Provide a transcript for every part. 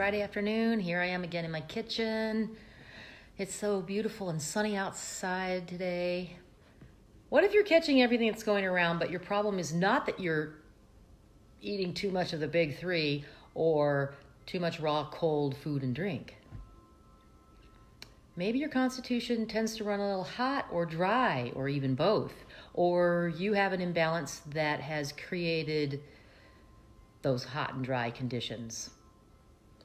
Friday afternoon. Here I am again in my kitchen. It's so beautiful and sunny outside today. What if you're catching everything that's going around, but your problem is not that you're eating too much of the big three or too much raw, cold food and drink? Maybe your constitution tends to run a little hot or dry, or even both. Or you have an imbalance that has created those hot and dry conditions,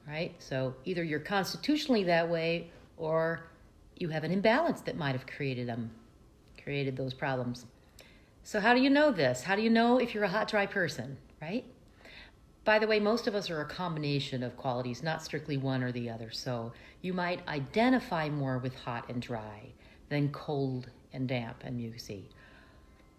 right? So either you're constitutionally that way, or you have an imbalance that might have created those problems. So how do you know this? How do you know if you're a hot, dry person, right? By the way, most of us are a combination of qualities, not strictly one or the other. So you might identify more with hot and dry than cold and damp and mucousy.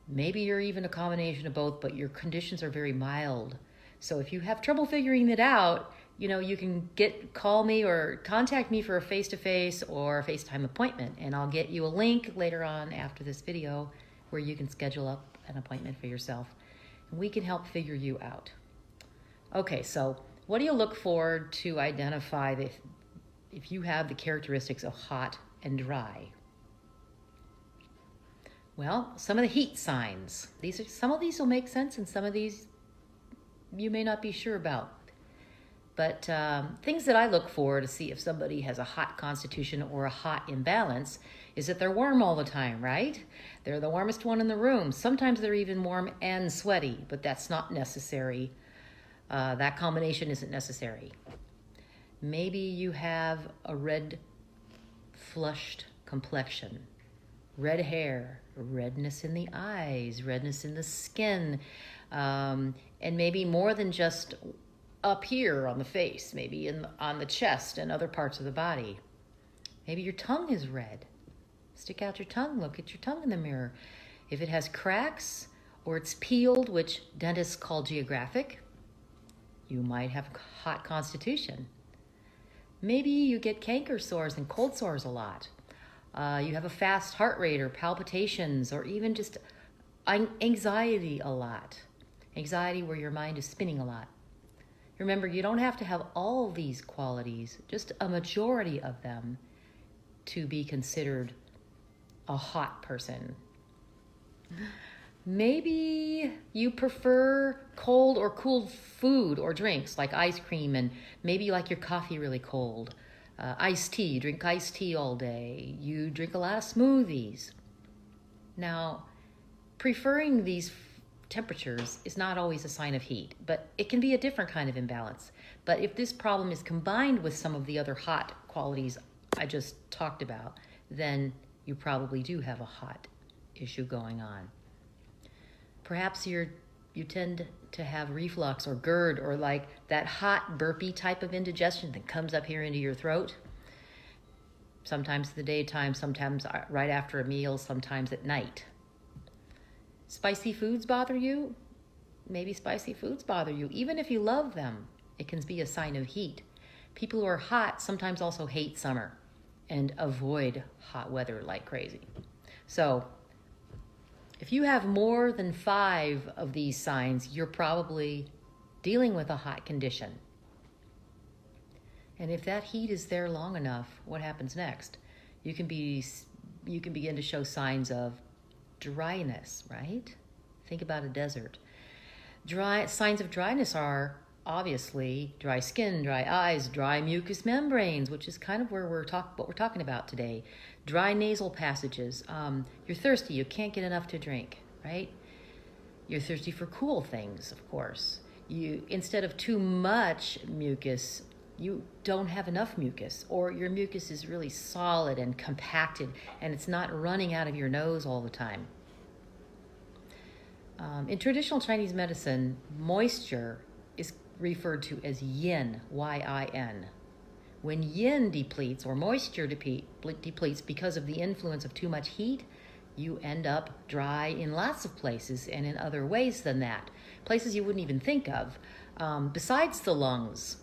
Maybe you're even a combination of both, but your conditions are very mild. So if you have trouble figuring it out, you can call me or contact me for a face-to-face or a FaceTime appointment, and I'll get you a link later on after this video where you can schedule up an appointment for yourself, and we can help figure you out. Okay, so what do you look for to identify if you have the characteristics of hot and dry? Well, some of the heat signs. Some of these will make sense, and some of these you may not be sure about. But things that I look for to see if somebody has a hot constitution or a hot imbalance is that they're warm all the time, right? They're the warmest one in the room. Sometimes they're even warm and sweaty, but that's not necessary. That combination isn't necessary. Maybe you have a red, flushed complexion, red hair, redness in the eyes, redness in the skin, and maybe more than just up here on the face, maybe on the chest and other parts of the body. Maybe your tongue is red. Stick out your tongue, look at your tongue in the mirror. If it has cracks or it's peeled, which dentists call geographic, you might have a hot constitution. Maybe you get canker sores and cold sores a lot. You have a fast heart rate or palpitations, or even just anxiety a lot. Anxiety where your mind is spinning a lot. Remember, you don't have to have all these qualities, just a majority of them, to be considered a hot person. Maybe you prefer cold or cool food or drinks like ice cream, and maybe you like your coffee really cold. Iced tea, you drink iced tea all day. You drink a lot of smoothies. Now, preferring these temperatures is not always a sign of heat, but it can be a different kind of imbalance. But if this problem is combined with some of the other hot qualities I just talked about, then you probably do have a hot issue going on. Perhaps you tend to have reflux or GERD, or like that hot burpy type of indigestion that comes up here into your throat. Sometimes in the daytime, sometimes right after a meal, sometimes at night. Spicy foods bother you? Maybe spicy foods bother you. Even if you love them, it can be a sign of heat. People who are hot sometimes also hate summer and avoid hot weather like crazy. So if you have more than 5 of these signs, you're probably dealing with a hot condition. And if that heat is there long enough, what happens next? You can begin to show signs of dryness, right? Think about a desert. Signs of dryness are obviously dry skin, dry eyes, dry mucous membranes, which is kind of what we're talking about today. Dry nasal passages. You're thirsty, you can't get enough to drink, right? You're thirsty for cool things, of course. Instead of too much mucus, you don't have enough mucus, or your mucus is really solid and compacted and it's not running out of your nose all the time. In traditional Chinese medicine, moisture is referred to as yin, Y-I-N. When yin depletes, or moisture depletes because of the influence of too much heat, you end up dry in lots of places and in other ways than that. Places you wouldn't even think of. Besides the lungs,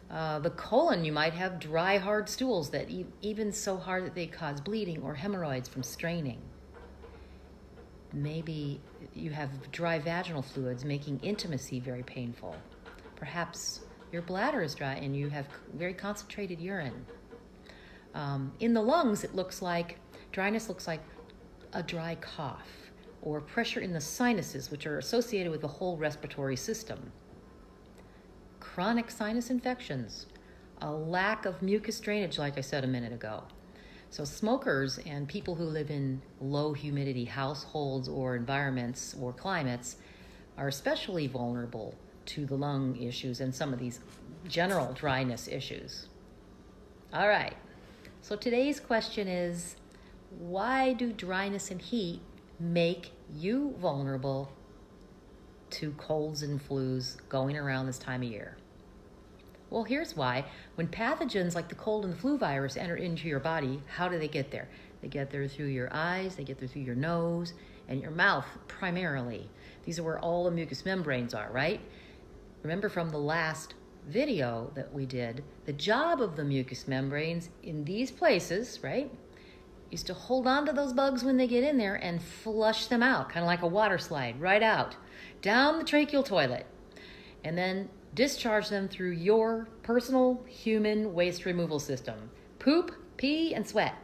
the colon, you might have dry, hard stools that even so hard that they cause bleeding or hemorrhoids from straining. Maybe you have dry vaginal fluids making intimacy very painful. Perhaps Your bladder is dry and you have very concentrated urine. In the lungs, dryness looks like a dry cough or pressure in the sinuses, which are associated with the whole respiratory system. Chronic sinus infections, a lack of mucus drainage, like I said a minute ago. So smokers and people who live in low humidity households or environments or climates are especially vulnerable to the lung issues and some of these general dryness issues. All right, so today's question is, why do dryness and heat make you vulnerable to colds and flus going around this time of year? Well, here's why. When pathogens like the cold and the flu virus enter into your body, how do they get there? They get there through your eyes, they get there through your nose, and your mouth primarily. These are where all the mucous membranes are, right? Remember from the last video that we did, the job of the mucous membranes in these places, right, is to hold on to those bugs when they get in there and flush them out, kind of like a water slide, right out, down the tracheal toilet, and then discharge them through your personal human waste removal system. Poop, pee, and sweat.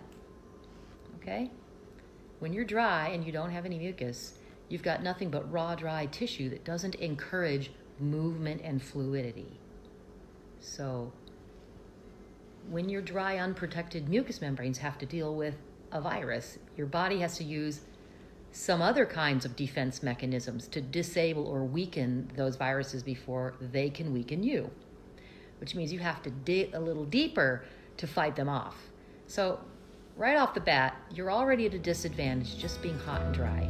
Okay? When you're dry and you don't have any mucus, you've got nothing but raw, dry tissue that doesn't encourage movement and fluidity. So when your dry, unprotected mucous membranes have to deal with a virus, your body has to use some other kinds of defense mechanisms to disable or weaken those viruses before they can weaken you, which means you have to dig a little deeper to fight them off. So right off the bat, you're already at a disadvantage just being hot and dry.